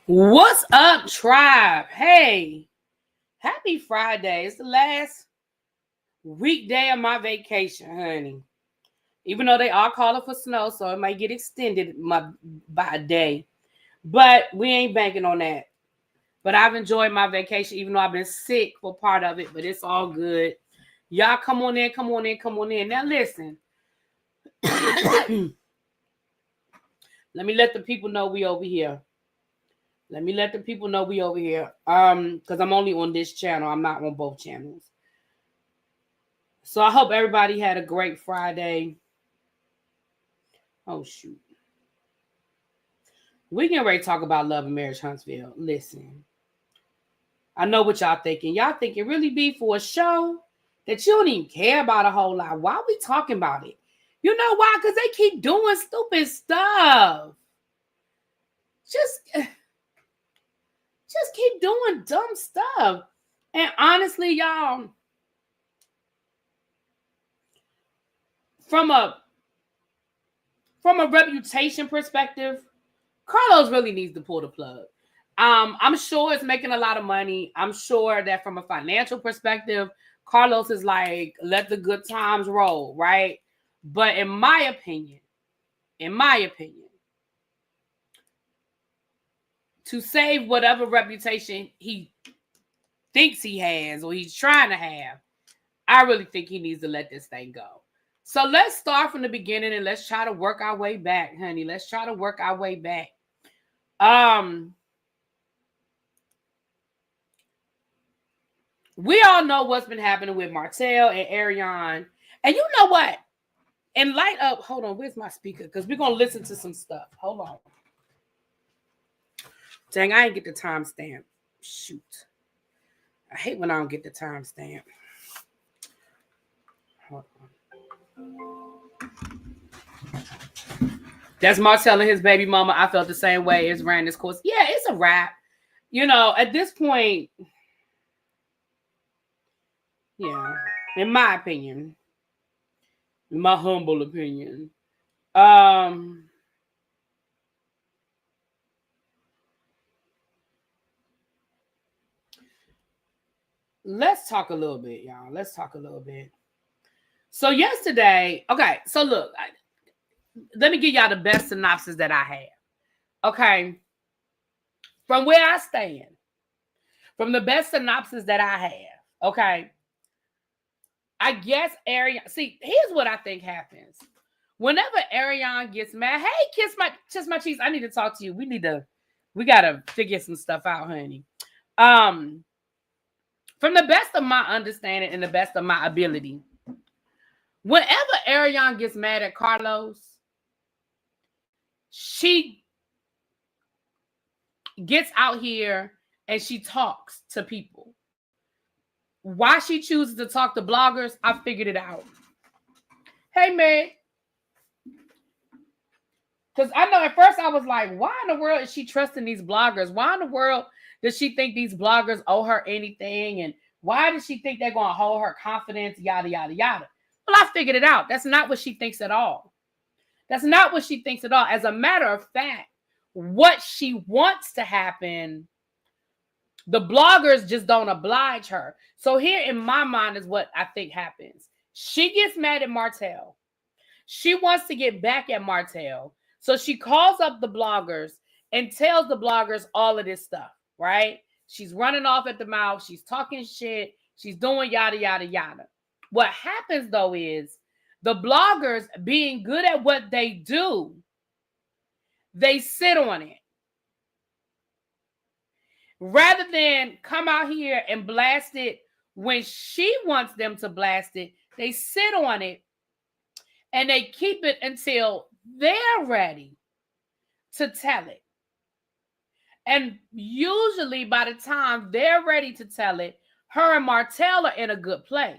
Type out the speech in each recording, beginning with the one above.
What's up, tribe? Hey, happy Friday. It's the last weekday of my vacation, honey. Even though they are calling for snow, so it might get extended by a day. But we ain't banking on that. But I've enjoyed my vacation, even though I've been sick for part of it, but it's all good. Y'all come on in, come on in, come on in. Now listen. Let me let the people know we over here. Because I'm only on this channel. I'm not on both channels. So I hope everybody had a great Friday. Oh, shoot. We getting ready to talk about love and marriage, Huntsville. Listen. I know what y'all thinking. Y'all thinking really be for a show that you don't even care about a whole lot. Why are we talking about it? You know why? Because they keep doing stupid stuff. Just keep doing dumb stuff. And honestly, y'all, from a reputation perspective, Carlos really needs to pull the plug. I'm sure it's making a lot of money. I'm sure that from a financial perspective, Carlos is like, let the good times roll, right? But in my opinion, to save whatever reputation he thinks he has or he's trying to have, I really think he needs to let this thing go. So let's start from the beginning and let's try to work our way back, honey. Let's try to work our way back. We all know what's been happening with Martel and Ariane. And you know what? In light of, hold on, where's my speaker? Because we're going to listen to some stuff. Hold on. Dang, I ain't get the timestamp. Shoot. I hate when I don't get the timestamp. Hold on. That's Martel and his baby mama. I felt the same way. It's ran this course. Yeah, it's a wrap. You know, at this point, yeah, in my opinion, in my humble opinion, let's talk a little bit, y'all. Let's talk a little bit. So yesterday, okay, so look, let me give y'all the best synopsis that I have. Okay. From where I stand, from the best synopsis that I have, okay, I guess Ariane, see, here's what I think happens. Whenever Ariane gets mad, hey, kiss my cheeks, I need to talk to you. We gotta figure some stuff out, honey. From the best of my understanding and the best of my ability, whenever Ariane gets mad at Carlos, she gets out here and she talks to people. Why she chooses to talk to bloggers, I figured it out. Hey, man. Because I know at first I was like, why in the world is she trusting these bloggers? Why in the world does she think these bloggers owe her anything? And why does she think they're going to hold her confidence, yada, yada, yada? Well, I figured it out. That's not what she thinks at all. That's not what she thinks at all. As a matter of fact, what she wants to happen, the bloggers just don't oblige her. So here in my mind is what I think happens. She gets mad at Martel. She wants to get back at Martel. So she calls up the bloggers and tells the bloggers all of this stuff, right? She's running off at the mouth. She's talking shit. She's doing yada, yada, yada. What happens, though, is the bloggers, being good at what they do, they sit on it. Rather than come out here and blast it when she wants them to blast it, they sit on it and they keep it until they're ready to tell it. And usually by the time they're ready to tell it, her and Martel are in a good place.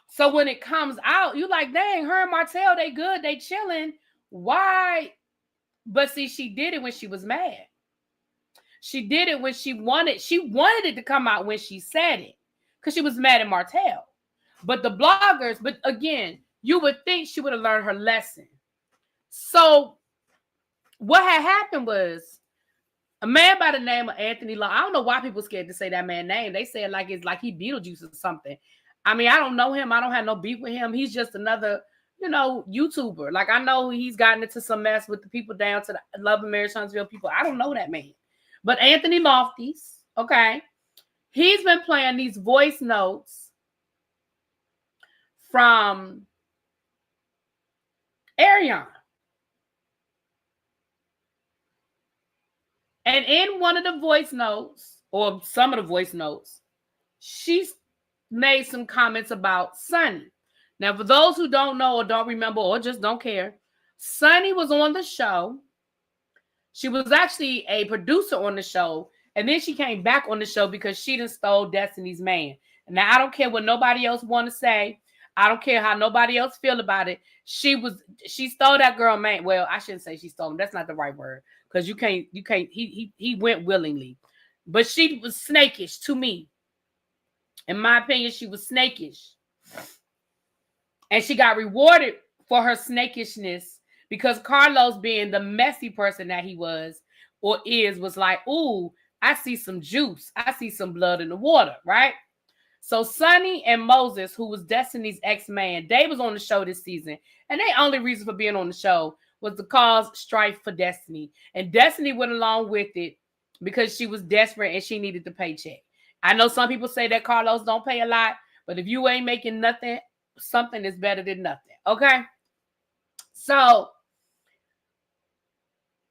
So when it comes out, you're like, dang, her and Martel, they good, they chilling. Why? But see, she did it when she was mad. She did it when she wanted it to come out when she said it. Because she was mad at Martel. But the bloggers, but again, you would think she would have learned her lesson. So what had happened was A man by the name of Anthony Long. I don't know why people scared to say that man's name. They say it like it's like he Beetlejuice or something. I mean, I don't know him. I don't have no beef with him. He's just another, YouTuber. Like, I know he's gotten into some mess with the people down to the Love and Marriage Huntsville people. I don't know that man. But Anthony Lofty's, okay, he's been playing these voice notes from Ariana. And in one of the voice notes, or some of the voice notes, she's made some comments about Sunny. Now, for those who don't know or don't remember or just don't care, Sunny was on the show. She was actually a producer on the show, and then she came back on the show because she done stole Destiny's man. Now, I don't care what nobody else want to say. I don't care how nobody else feel about it. She stole that girl man. Well, I shouldn't say she stole him. That's not the right word. Because you can't, he went willingly. But she was snakish to me. In my opinion, she was snakish. And she got rewarded for her snakishness because Carlos, being the messy person that he was or is, was like, ooh, I see some juice. I see some blood in the water, right? So Sonny and Moses, who was Destiny's ex-man, they was on the show this season. And their only reason for being on the show was to cause strife for Destiny. And Destiny went along with it because she was desperate and she needed the paycheck. I know some people say that Carlos don't pay a lot, but if you ain't making nothing, something is better than nothing. Okay? So,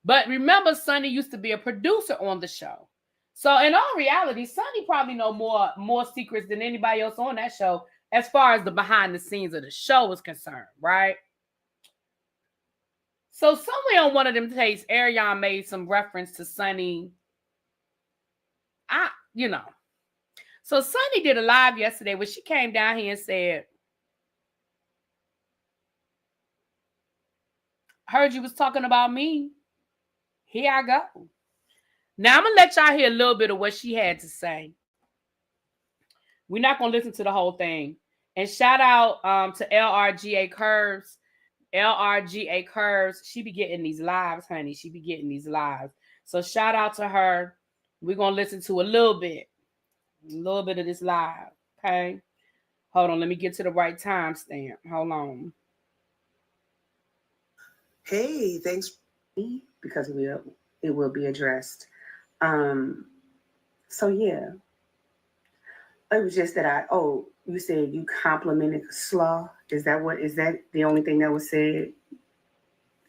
but remember, Sonny used to be a producer on the show. So in all reality, Sonny probably know more secrets than anybody else on that show as far as the behind the scenes of the show is concerned, right? So somewhere on one of them tapes, Ariana made some reference to Sonny. So Sonny did a live yesterday where she came down here and said, heard you was talking about me. Here I go. Now I'm going to let y'all hear a little bit of what she had to say. We're not going to listen to the whole thing. And shout out to LRGA Curves. LRGA Curves. She be getting these lives, honey. She be getting these lives. So shout out to her. We're going to listen to a little bit of this live. Okay. Hold on. Let me get to the right timestamp. Hold on. Hey, thanks. Because it will be addressed. So yeah. It was just that you said you complimented Slaw. Is that the only thing that was said?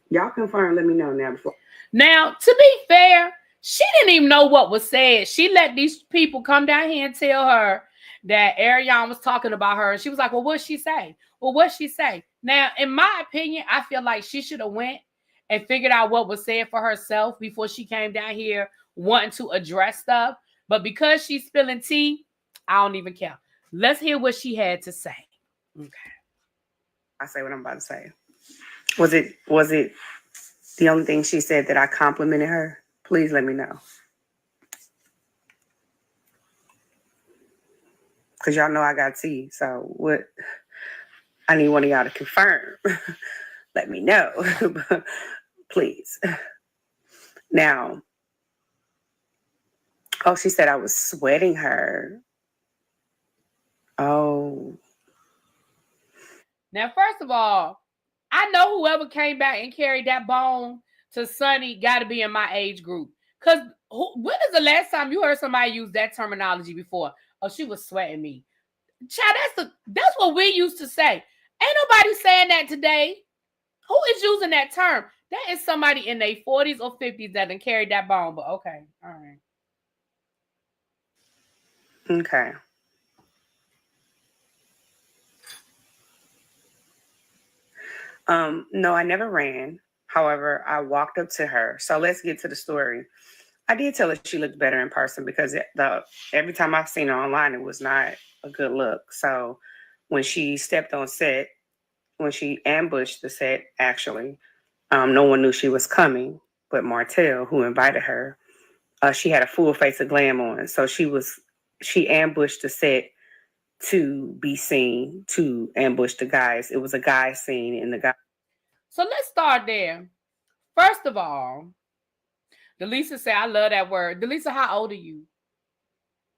Y'all confirm, let me know now before. Now, to be fair, she didn't even know what was said. She let these people come down here and tell her that Ariana was talking about her. And she was like, well, what'd she say? Well, what'd she say? Now, in my opinion, I feel like she should have went and figured out what was said for herself before she came down here wanting to address stuff. But because she's spilling tea, I don't even care. Let's hear what she had to say. Okay. I say what I'm about to say. Was it the only thing she said that I complimented her? Please let me know. Because y'all know I got tea. So what? I need one of y'all to confirm. Let me know. Please. Now. Oh, she said I was sweating her. Oh. Now, first of all, I know whoever came back and carried that bone to Sonny got to be in my age group. Because when is the last time you heard somebody use that terminology before? Oh, she was sweating me. Child, that's what we used to say. Ain't nobody saying that today. Who is using that term? That is somebody in their 40s or 50s that done carried that bone. But okay, all right. Okay. No, I never ran. However, I walked up to her. So let's get to the story. I did tell her she looked better in person because every time I've seen her online, it was not a good look. So when she stepped on set, when she ambushed the set, actually, no one knew she was coming but Martel, who invited her. She had a full face of glam on. So she ambushed the set to be seen, to ambush the guys. It was a guy scene in the guy. So let's start there. First of all, Delisa said, I love that word. Delisa, how old are you?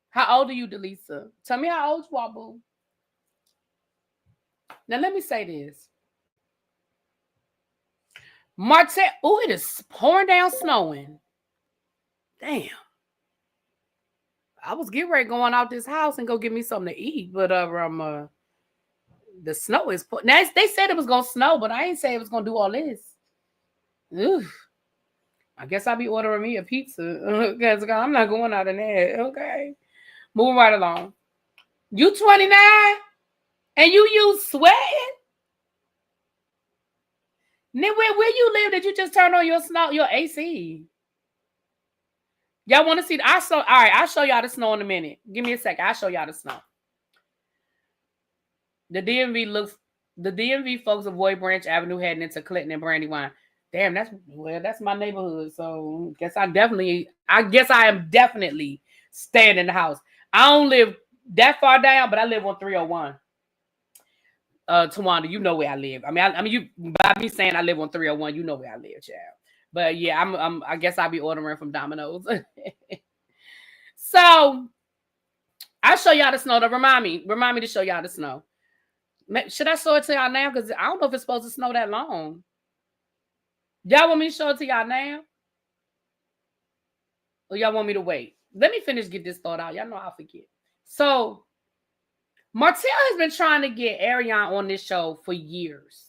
How old are you, Delisa? Tell me how old you are, boo. Now, let me say this. Martel, oh, it is pouring down snowing. Damn. I was getting ready going out this house and go get me something to eat, but the snow is now. They said it was gonna snow, but I ain't say it was gonna do all this. Oof. I guess I'll be ordering me a pizza because I'm not going out in there. Okay, moving right along. You 29 and you use sweating? Then where you live? Did you just turn on your AC? Y'all want to see? All right, I'll show y'all the snow in a minute. Give me a second. I'll show y'all the snow. The DMV folks avoid Branch Avenue heading into Clinton and Brandywine. Damn, that's my neighborhood. So I guess I am definitely staying in the house. I don't live that far down, but I live on 301. Tawanda, you know where I live. I mean, you by me saying I live on 301, you know where I live, child. But yeah, I guess I'll be ordering from Domino's. So I'll show y'all the snow. Remind me to show y'all the snow. Should I show it to y'all now? Because I don't know if it's supposed to snow that long. Y'all want me to show it to y'all now? Or y'all want me to wait? Let me get this thought out. Y'all know I'll forget. So Martel has been trying to get Ariane on this show for years.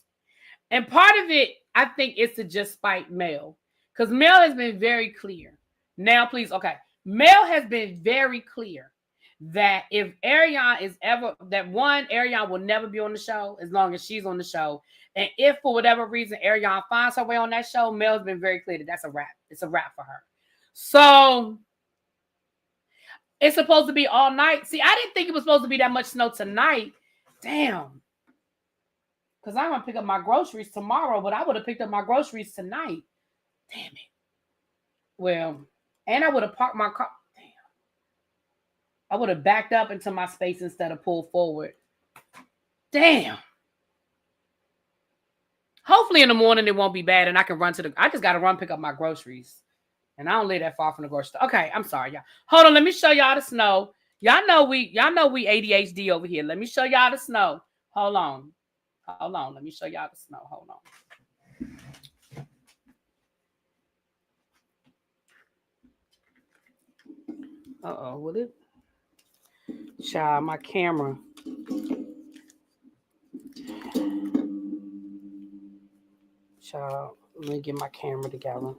And part of it, I think, is to just spite Mel. Because Mel has been very clear. Now, please, okay. Mel has been very clear that if Ariane is Ariane will never be on the show as long as she's on the show. And if for whatever reason Ariane finds her way on that show, Mel's been very clear that that's a wrap. It's a wrap for her. So it's supposed to be all night. See, I didn't think it was supposed to be that much snow tonight. Damn. Because I'm going to pick up my groceries tomorrow, but I would have picked up my groceries tonight. Damn it. Well, and I would have parked my car. Damn. I would have backed up into my space instead of pulled forward. Damn. Hopefully in the morning it won't be bad and I can I just got to run pick up my groceries. And I don't live that far from the grocery store. Okay, I'm sorry, y'all. Hold on, let me show y'all the snow. Y'all know we ADHD over here. Let me show y'all the snow. Hold on. Let me show y'all the snow. Hold on. Uh-oh, will it? Child, my camera. Child, let me get my camera together.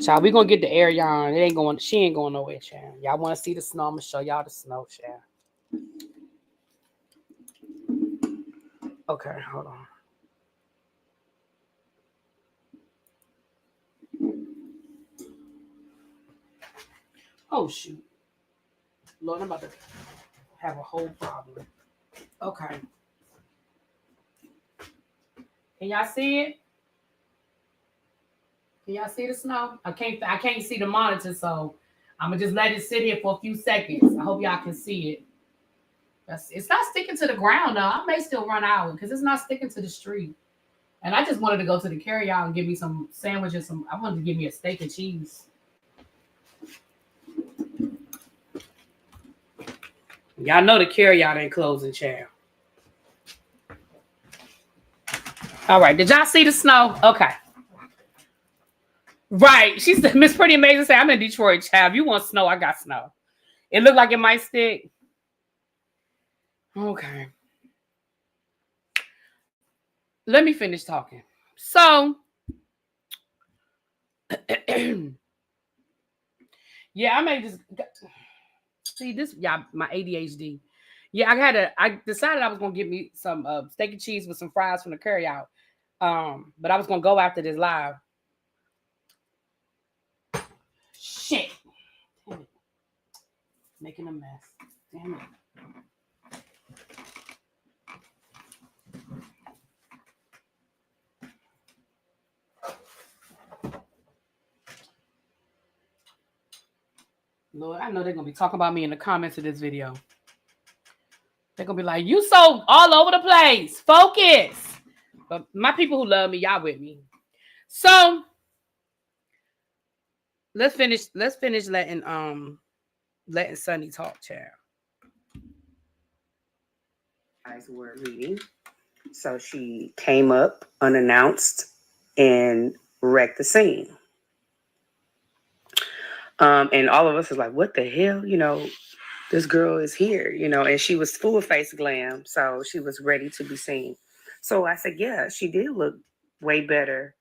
Child, we gonna get the Ariane. She ain't going nowhere, child. Y'all want to see the snow? I'm gonna show y'all the snow, child. Okay, hold on. Oh shoot. Lord, I'm about to have a whole problem. Okay. Can y'all see it? Can y'all see the snow? I can't see the monitor, so I'm gonna just let it sit here for a few seconds. I hope y'all can see it. It's not sticking to the ground though. I may still run out because it's not sticking to the street. And I just wanted to go to the carryout and give me some sandwiches. I wanted to give me a steak and cheese. Y'all know the carryout ain't closing, child. All right, did y'all see the snow? Okay. Right. She said, Miss Pretty Amazing said, I'm in Detroit, child. If you want snow, I got snow. It looked like it might stick. Okay. Let me finish talking. So, yeah, I may just see this. Yeah, my ADHD. Yeah, I decided I was gonna get me some steak and cheese with some fries from the carryout. But I was gonna go after this live. Shit. Damn it. Making a mess. Damn it. Lord, I know they're going to be talking about me in the comments of this video. They're going to be like, you so all over the place. Focus. But my people who love me, y'all with me. So let's finish letting Sunny talk, child. Guys were reading. So she came up unannounced and wrecked the scene. And all of us was like, what the hell? This girl is here, and she was full of face glam. So she was ready to be seen. So I said, yeah, she did look way better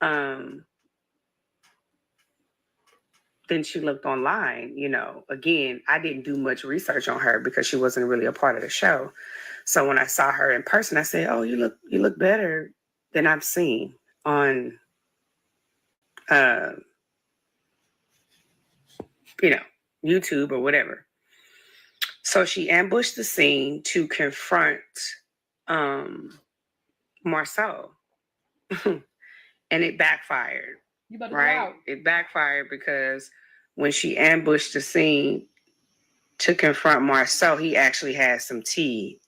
than she looked online. Again, I didn't do much research on her because she wasn't really a part of the show. So when I saw her in person, I said, oh, you look better than I've seen on, YouTube or whatever. So she ambushed the scene to confront Marcel. And it backfired. You better right? go out. It backfired because when she ambushed the scene to confront Marcel, he actually had some tea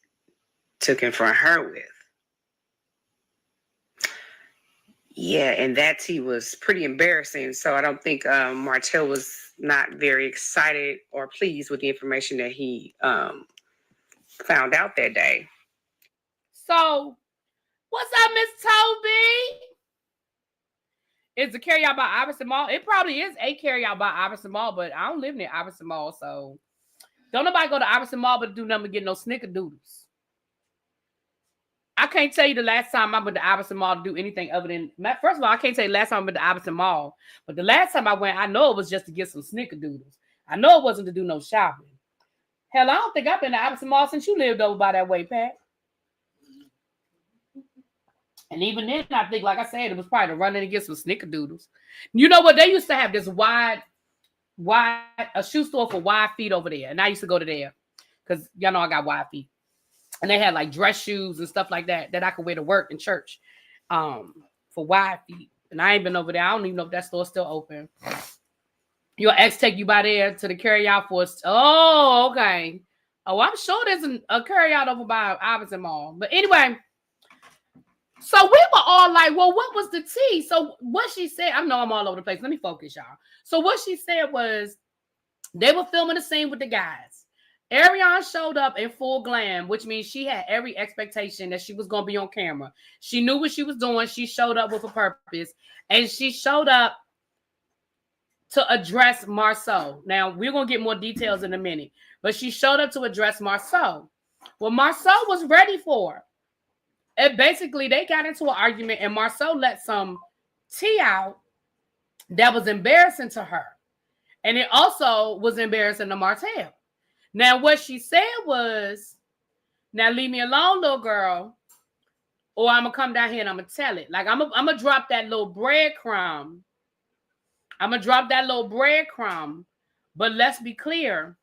to confront her with. Yeah, and that tea was pretty embarrassing. So I don't think Martel was not very excited or pleased with the information that he found out that day. So, what's up, Miss Toby? Is the carry out by Iverson Mall? It probably is a carry out by Iverson Mall, but I don't live near Iverson Mall, so don't nobody go to Iverson Mall but do nothing but get no snickerdoodles. I can't tell you the last time I went to Iverson Mall to do anything other than, first of all, I can't tell you the last time I went to Iverson Mall, but the last time I went, I know it was just to get some snickerdoodles. I know it wasn't to do no shopping. Hell, I don't think I've been to Iverson Mall since you lived over by that way, Pat. And even then, I think, like I said, it was probably to run in and get some snickerdoodles. You know what? They used to have this a shoe store for wide feet over there. And I used to go to there because y'all know I got wide feet. And they had like dress shoes and stuff like that I could wear to work in church for wide feet. And I ain't been over there. I don't even know if that store's still open. Your ex take you by there to the carry out for us. Oh, okay. Oh, I'm sure there's a carry out over by Iverson Mall. But anyway, so we were all like, well, what was the tea? So what she said, I know I'm all over the place. Let me focus, y'all. So what she said was they were filming the scene with the guys. Ariane showed up in full glam, which means she had every expectation that she was going to be on camera. She knew what she was doing. She showed up with a purpose. And she showed up to address Marceau. Now, we're going to get more details in a minute. But she showed up to address Marceau. Well, Marceau was ready for her. And basically, they got into an argument, and Marceau let some tea out that was embarrassing to her. And it also was embarrassing to Martel. Now, what she said was, now leave me alone, little girl, or I'm going to come down here and I'm going to tell it. Like, I'm going to drop that little breadcrumb. I'm going to drop that little breadcrumb. But let's be clear.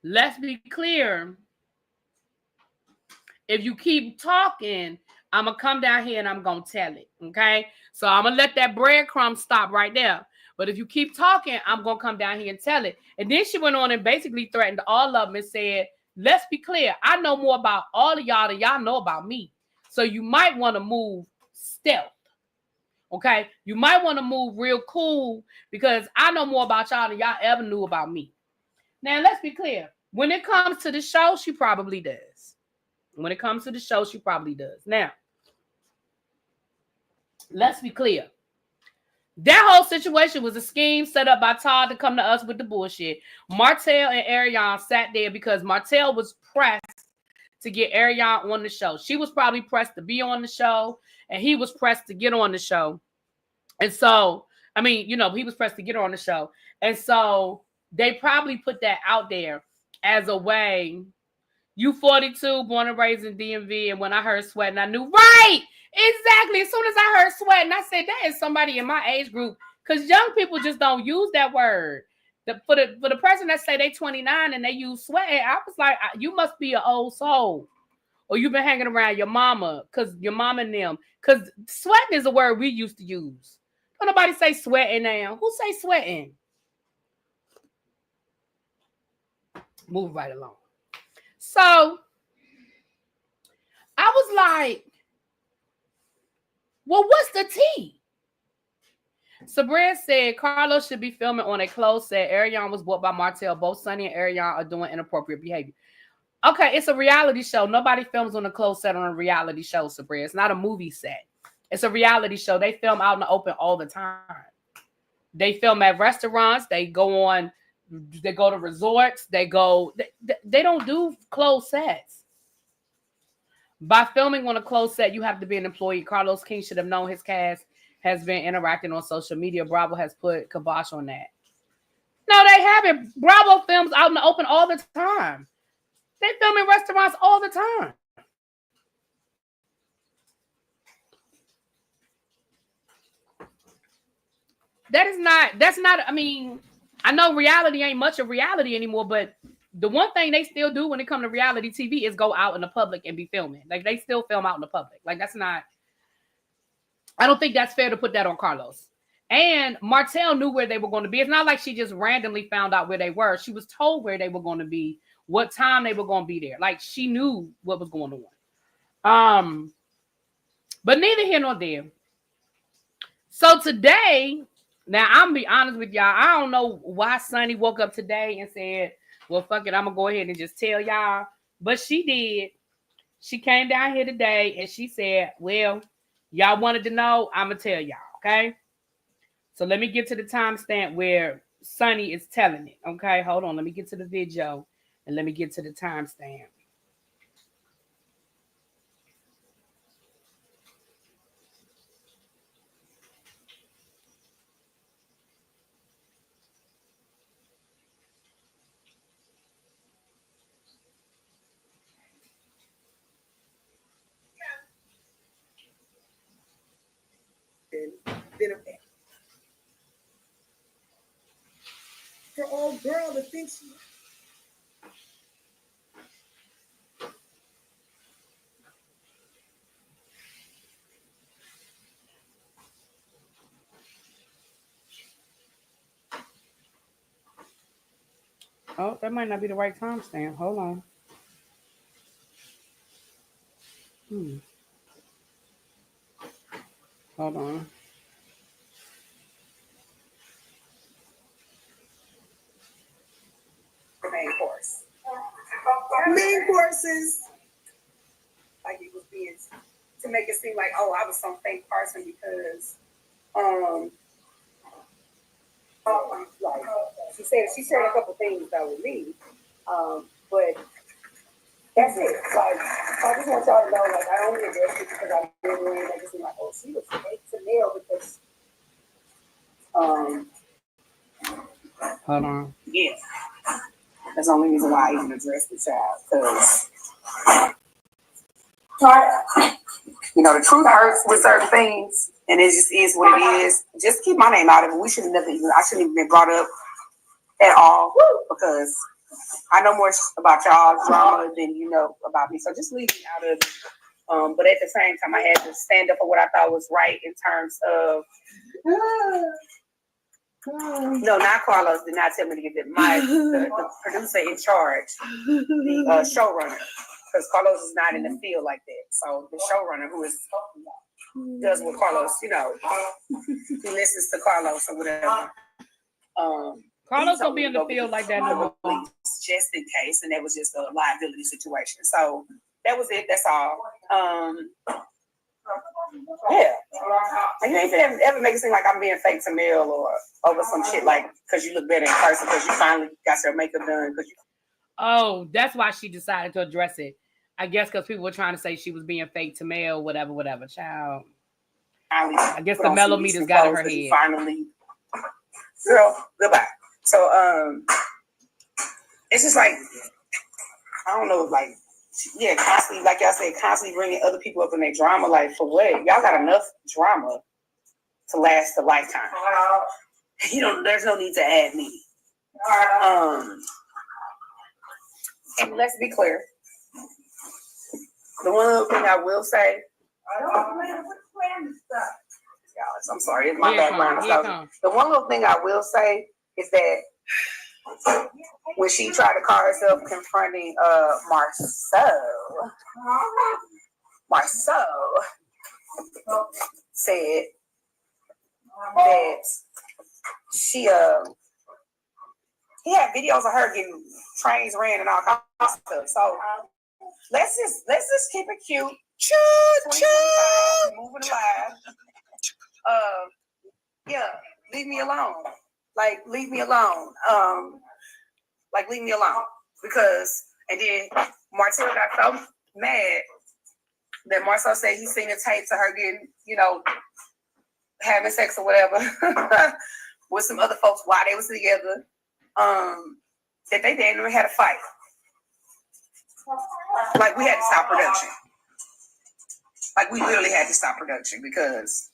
Let's be clear. If you keep talking, I'm going to come down here and I'm going to tell it, okay? So I'm going to let that breadcrumb stop right there. But if you keep talking, I'm going to come down here and tell it. And then she went on and basically threatened all of them and said, let's be clear. I know more about all of y'all than y'all know about me. So you might want to move stealth, okay? You might want to move real cool because I know more about y'all than y'all ever knew about me. Now, let's be clear. When it comes to the show, she probably does. When it comes to the show, she probably does. Now, let's be clear. That whole situation was a scheme set up by Todd to come to us with the bullshit. Martel and Ariane sat there because Martel was pressed to get Ariane on the show. She was probably pressed to be on the show, and he was pressed to get on the show. And so, I mean, he was pressed to get her on the show. And so they probably put that out there as a way. You 42, born and raised in DMV, and when I heard sweating, I knew, right, exactly. As soon as I heard sweating, I said, that is somebody in my age group, because young people just don't use that word. For the person that say they 29 and they use sweating, I was like, you must be an old soul, or you've been hanging around your mama, because your mama and them, because sweating is a word we used to use. Don't nobody say sweating now. Who say sweating? Move right along. So I was like, Well, what's the tea? Sabria said Carlos should be filming on a closed set. Ariane was bought by Martel. Both Sonny and Ariane are doing inappropriate behavior. Okay, it's a reality show. Nobody films on a closed set on a reality show, Sabria. It's not a movie set. It's a reality show. They film out in the open all the time. They film at restaurants. They go to resorts. They don't do closed sets. By filming on a closed set, you have to be an employee. Carlos King should have known his cast has been interacting on social media. Bravo has put kibosh on that. No, they haven't. Bravo films out in the open all the time. They film in restaurants all the time. That's not, I mean, I know reality ain't much of reality anymore, but the one thing they still do when it comes to reality TV is go out in the public and be filming. Like, they still film out in the public. Like, that's not, I don't think that's fair to put that on Carlos. And Martel knew where they were going to be. It's not like she just randomly found out where they were. She was told where they were going to be, what time they were going to be there. Like, she knew what was going on. But neither here nor there. So today, now I'm gonna be honest with y'all. I don't know why Sonny woke up today and said, well, fuck it, I'm gonna go ahead and just tell y'all. But she did. She came down here today and she said, well, y'all wanted to know, I'm gonna tell y'all, okay? So let me get to the timestamp where Sonny is telling it. Okay, hold on. Let me get to the video and let me get to the timestamp. For old girl that thinks she... Oh, that might not be the right timestamp. Hold on. Hold on. The main course. Main courses. Like it was being to make it seem like, oh, I was some fake person because like she said a couple things that with me. But that's it. Like I just want y'all to know, like I only addressed it because I didn't really make it seem like, oh, she was fake to nail because Hold on. yeah. That's the only reason why I even addressed the child. Because you know, the truth hurts with certain things, and it just is what it is. Just keep my name out of it. I shouldn't even been brought up at all because I know more about y'all's drama than you know about me. So just leave me out of it. But at the same time, I had to stand up for what I thought was right in terms of. No, not Carlos. Did not tell me to get that. The producer in charge, the showrunner, because Carlos is not in the field like that. So the showrunner, who does what Carlos, you know, he listens to Carlos or whatever. Carlos will be in the field like that no more. Just in case, and that was just a liability situation. So that was it. That's all. Yeah, and you ain't ever make it seem like I'm being fake to mail or over some shit like because you look better in person because you finally got your makeup done. Oh, that's why she decided to address it. I guess because people were trying to say she was being fake to mail, whatever, child. I guess the mellometers got in her head. Finally, girl, goodbye. So, it's just like I don't know, like. Yeah, constantly, like y'all said, constantly bringing other people up in their drama. Like, for what? Y'all got enough drama to last a lifetime. You know, there's no need to add me. And let's be clear. The one little thing I will say. I'm sorry, it's my background. The one little thing I will say is that when she tried to call herself confronting Marcel, said that she he had videos of her getting trains ran and all kinds of stuff. So let's just keep it cute. Moving alive. Yeah, leave me alone. Like leave me alone. Leave me alone. Because and then Martel got so mad that Marcel said he seen the tapes of her getting, having sex or whatever with some other folks while they was together. That they didn't even had a fight. Like we had to stop production. Like we literally had to stop production because.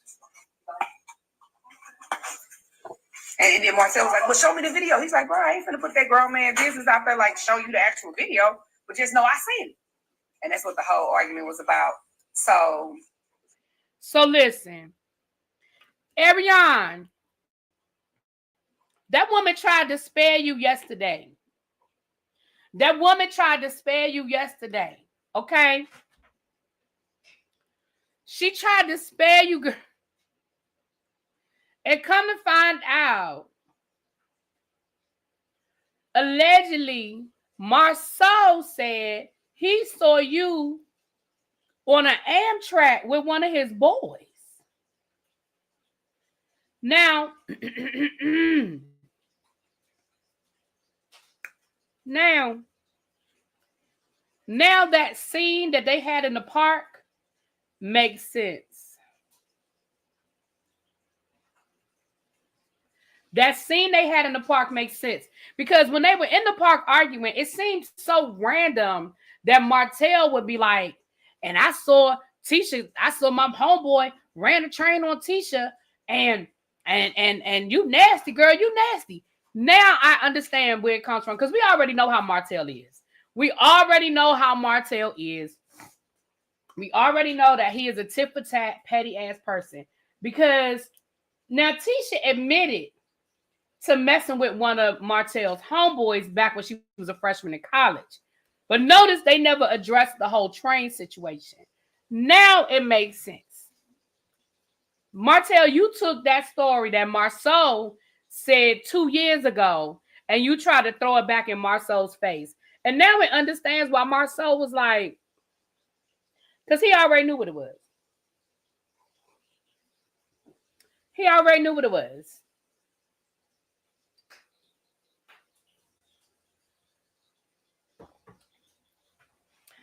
And then Marcel was like, "Well, show me the video." He's like, "Bro, I ain't finna put that grown man business out there, like show you the actual video, but just know I seen it." And that's what the whole argument was about. So listen, Ariane, that woman tried to spare you yesterday. Okay? She tried to spare you. And come to find out, allegedly, Marceau said he saw you on an Amtrak with one of his boys. Now, now that scene that they had in the park makes sense. That scene they had in the park makes sense because when they were in the park arguing, it seemed so random that Martel would be like, and I saw Tisha, I saw my homeboy ran a train on Tisha and you nasty, girl, you nasty. Now I understand where it comes from because we already know how Martel is. We already know that he is a tit for tat, petty ass person because now Tisha admitted to messing with one of Martel's homeboys back when she was a freshman in college. But notice they never addressed the whole train situation. Now it makes sense. Martel, you took that story that Marceau said 2 years ago and you tried to throw it back in Marceau's face. And now it understands why Marceau was like, because he already knew what it was.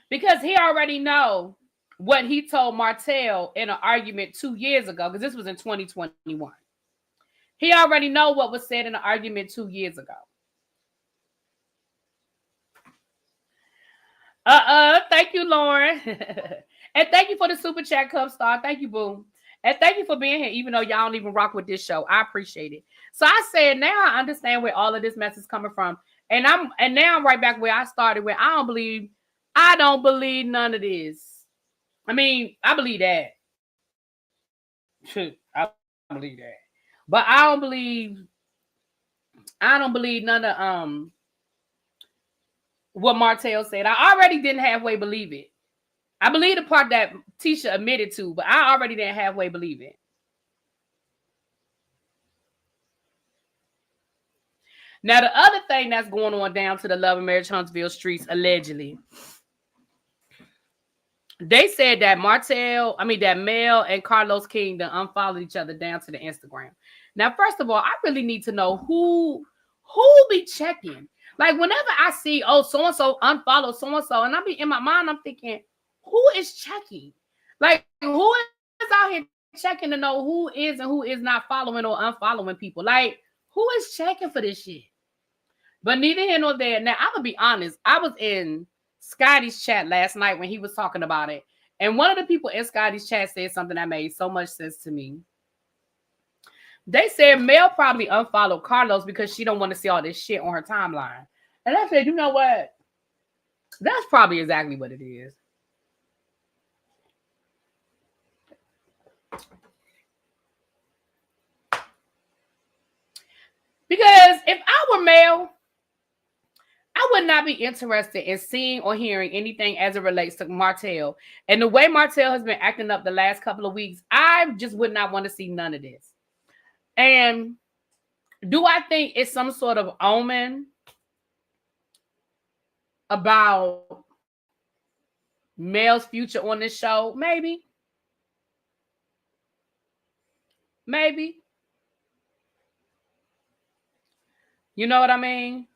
Because he already know what he told Martel in an argument 2 years ago, because this was in 2021. He already know what was said in an argument 2 years ago. Thank you, Lauren. And thank you for the super chat, Cub Star. Thank you, Boom. And thank you for being here, even though y'all don't even rock with this show. I appreciate it. So I said, now I understand where all of this mess is coming from. And now I'm right back where I started, where I don't believe none of this. I mean, I believe that. I believe that. But I don't believe none of what Martel said. I already didn't halfway believe it. I believe the part that Tisha admitted to, but I already didn't halfway believe it. Now, the other thing that's going on down to the Love and Marriage Huntsville streets, allegedly, they said that Mel and Carlos King done unfollowed each other down to the Instagram. Now, first of all, I really need to know who be checking. Like, whenever I see, so-and-so unfollow so-and-so, and I be in my mind, I'm thinking, who is checking? Like, who is out here checking to know who is and who is not following or unfollowing people? Like, who is checking for this shit? But neither here nor there. Now, I'm going to be honest. I was in Scotty's chat last night when he was talking about it. And one of the people in Scotty's chat said something that made so much sense to me. They said Mel probably unfollowed Carlos because she don't want to see all this shit on her timeline. And I said, you know what? That's probably exactly what it is. Because if I were Mel, I would not be interested in seeing or hearing anything as it relates to Martel. And the way Martel has been acting up the last couple of weeks, I just would not want to see none of this. And do I think it's some sort of omen about Mel's future on this show? Maybe. Maybe. You know what I mean?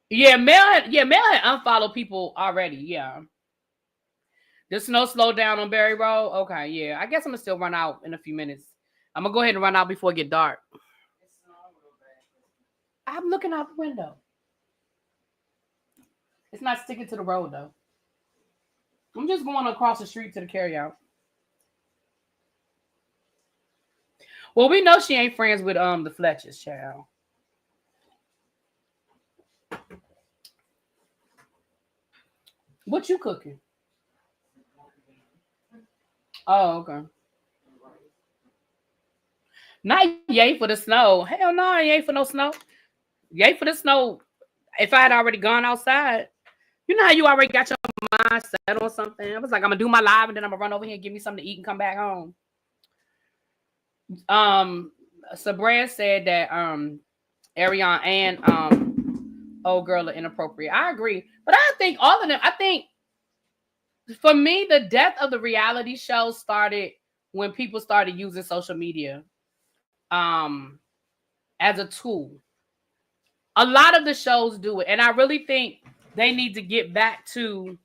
Yeah, Mel had unfollowed people already. Yeah. The snow slowed down on Berry Road. Okay, yeah. I guess I'm gonna still run out in a few minutes. I'm gonna go ahead and run out before it get dark. I'm looking out the window. It's not sticking to the road though. I'm just going across the street to the carryout. Well, we know she ain't friends with the Fletchers, child. What you cooking? Oh, okay. Not yay for the snow. Hell no, I ain't for no snow. Yay for the snow. If I had already gone outside, you know how you already got your mind set on something. I was like, I'm gonna do my live and then I'm gonna run over here and give me something to eat and come back home. Sabria said that Ariane and old girl are inappropriate. I agree, but I think all of them. I think for me, the death of the reality show started when people started using social media as a tool. A lot of the shows do it, and I really think they need to get back to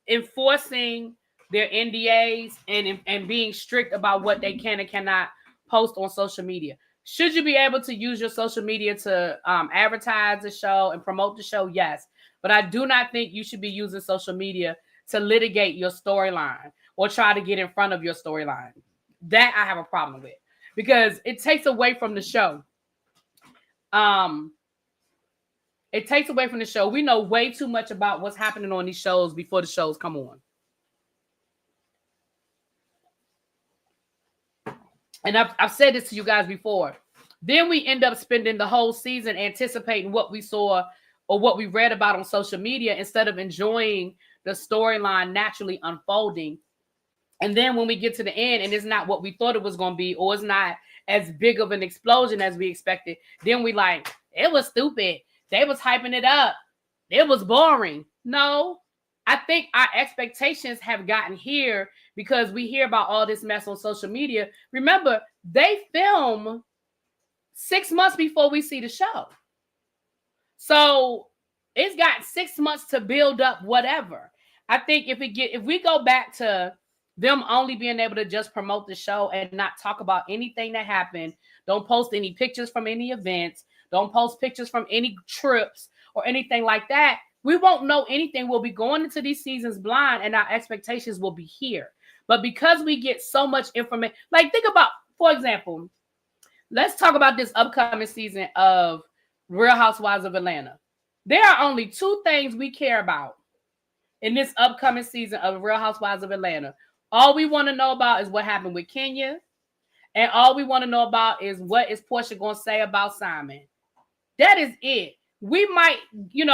enforcing their NDAs and being strict about what they can and cannot post on social media. Should you be able to use your social media to advertise the show and promote the show? Yes. But I do not think you should be using social media to litigate your storyline or try to get in front of your storyline. That I have a problem with because it takes away from the show. It takes away from the show. We know way too much about what's happening on these shows before the shows come on. And I've said this to you guys before. Then we end up spending the whole season anticipating what we saw or what we read about on social media instead of enjoying the storyline naturally unfolding. And then when we get to the end and it's not what we thought it was going to be, or it's not as big of an explosion as we expected, then we like, it was stupid. They was hyping it up. It was boring. No, I think our expectations have gotten here because we hear about all this mess on social media. Remember, they film 6 months before we see the show. So it's got 6 months to build up whatever. I think if we go back to them only being able to just promote the show and not talk about anything that happened, don't post any pictures from any events, don't post pictures from any trips or anything like that, we won't know anything. We'll be going into these seasons blind and our expectations will be here. But because we get so much information, like think about, for example, let's talk about this upcoming season of Real Housewives of Atlanta. There are only 2 things we care about in this upcoming season of Real Housewives of Atlanta. All we want to know about is what happened with Kenya. And all we want to know about is what is Portia going to say about Simon. That is it. We might get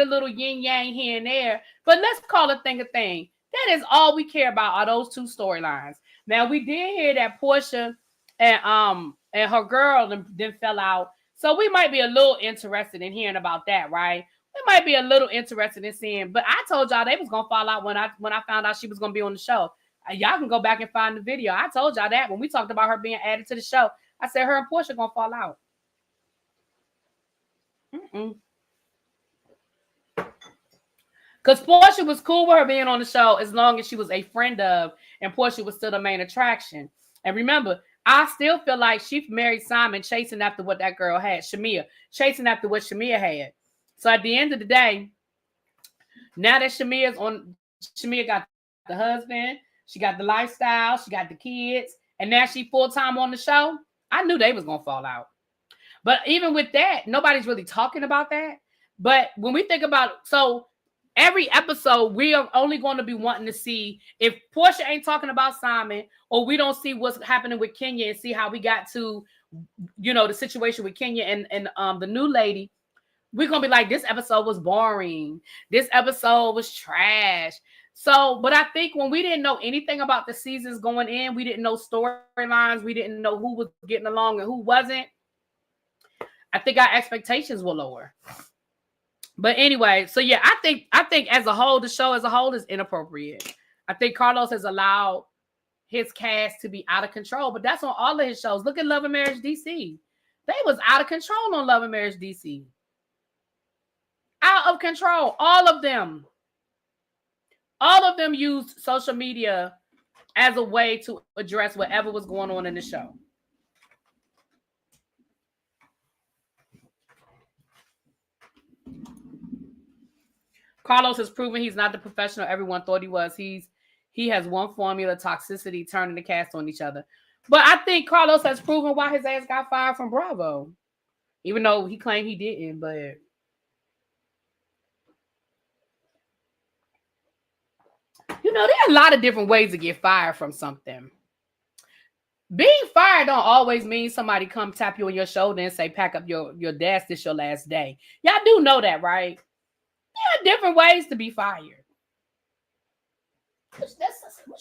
a little yin yang here and there, but let's call a thing a thing. That is all we care about are those 2 storylines. Now we did hear that Portia and her girl then fell out. So we might be a little interested in hearing about that, right? We might be a little interested in seeing, but I told y'all they was gonna fall out when I found out she was gonna be on the show. Y'all can go back and find the video. I told y'all that when we talked about her being added to the show. I said her and Portia gonna fall out. Because Portia was cool with her being on the show as long as she was a friend of, and Portia was still the main attraction. And remember, I still feel like she married Simon chasing after what that girl had, Shamia, chasing after what Shamia had. So at the end of the day, now that Shamia got the husband, she got the lifestyle, she got the kids, and now she full-time on the show, I knew they was going to fall out. But even with that, nobody's really talking about that. But when we think about, so every episode, we are only going to be wanting to see if Portia ain't talking about Simon, or we don't see what's happening with Kenya and see how we got to, the situation with Kenya and the new lady. We're going to be like, this episode was boring. This episode was trash. So, but I think when we didn't know anything about the seasons going in, we didn't know storylines, we didn't know who was getting along and who wasn't, I think our expectations were lower. But anyway, so yeah, I think as a whole, the show as a whole is inappropriate. I think Carlos has allowed his cast to be out of control, but that's on all of his shows. Look at Love and Marriage DC. They was out of control on Love and Marriage DC. Out of control. All of them. All of them used social media as a way to address whatever was going on in the show. Carlos has proven he's not the professional everyone thought he was. He has one formula, toxicity, turning the cast on each other. But I think Carlos has proven why his ass got fired from Bravo. Even though he claimed he didn't, but there are a lot of different ways to get fired from something. Being fired don't always mean somebody come tap you on your shoulder and say, pack up your desk, this your last day. Y'all do know that, right? There are different ways to be fired. What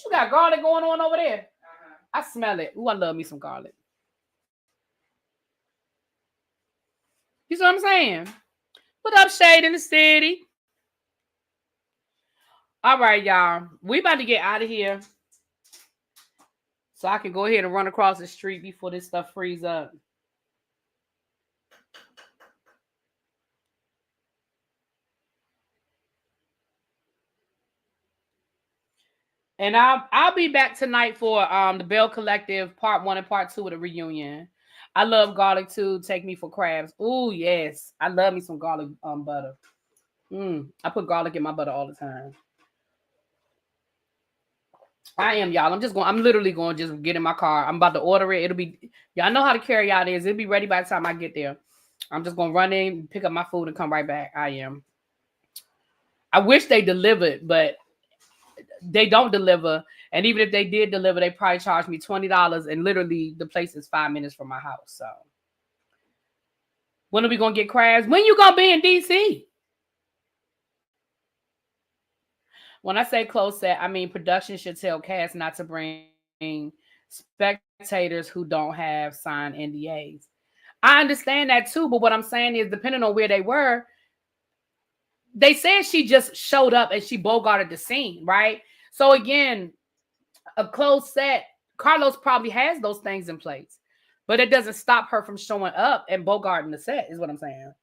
you got, garlic going on over there? Uh-huh. I smell it. Ooh, I love me some garlic. You see what I'm saying? What up, Shade in the City? All right, y'all. We about to get out of here so I can go ahead and run across the street before this stuff frees up. And I'll be back tonight for the Bell Collective Part 1 and Part 2 of the reunion. I love garlic too. Take me for crabs. Ooh, yes. I love me some garlic butter. I put garlic in my butter all the time. I am, y'all. I'm literally going to just get in my car. I'm about to order it. Y'all know how to carry out is. It'll be ready by the time I get there. I'm just going to run in, pick up my food, and come right back. I am. I wish they delivered, but they don't deliver. And even if they did deliver, they probably charge me $20. And literally, the place is 5 minutes from my house. So, when are we going to get crabs? When you going to be in D.C.? When I say close set, I mean production should tell cast not to bring spectators who don't have signed NDAs. I understand that too, but what I'm saying is, depending on where they were, they said she just showed up and she bogarted the scene, right? So again, a closed set, Carlos probably has those things in place, but it doesn't stop her from showing up and bogarting the set, is what I'm saying.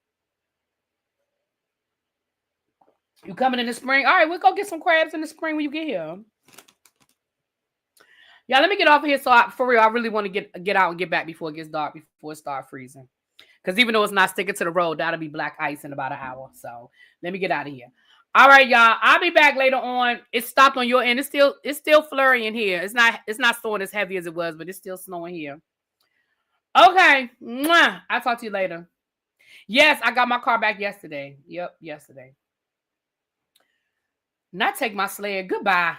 You coming in the spring? All right, we'll go get some crabs in the spring when you get here. Yeah, let me get off of here. For real, I really want to get out and get back before it gets dark, before it starts freezing. Because even though it's not sticking to the road, that'll be black ice in about an hour. So let me get out of here. All right, y'all. I'll be back later on. It stopped on your end. It's still flurrying here. It's not snowing as heavy as it was, but it's still snowing here. Okay. Mwah. I'll talk to you later. Yes, I got my car back yesterday. Yep, yesterday. Not take my sled. Goodbye.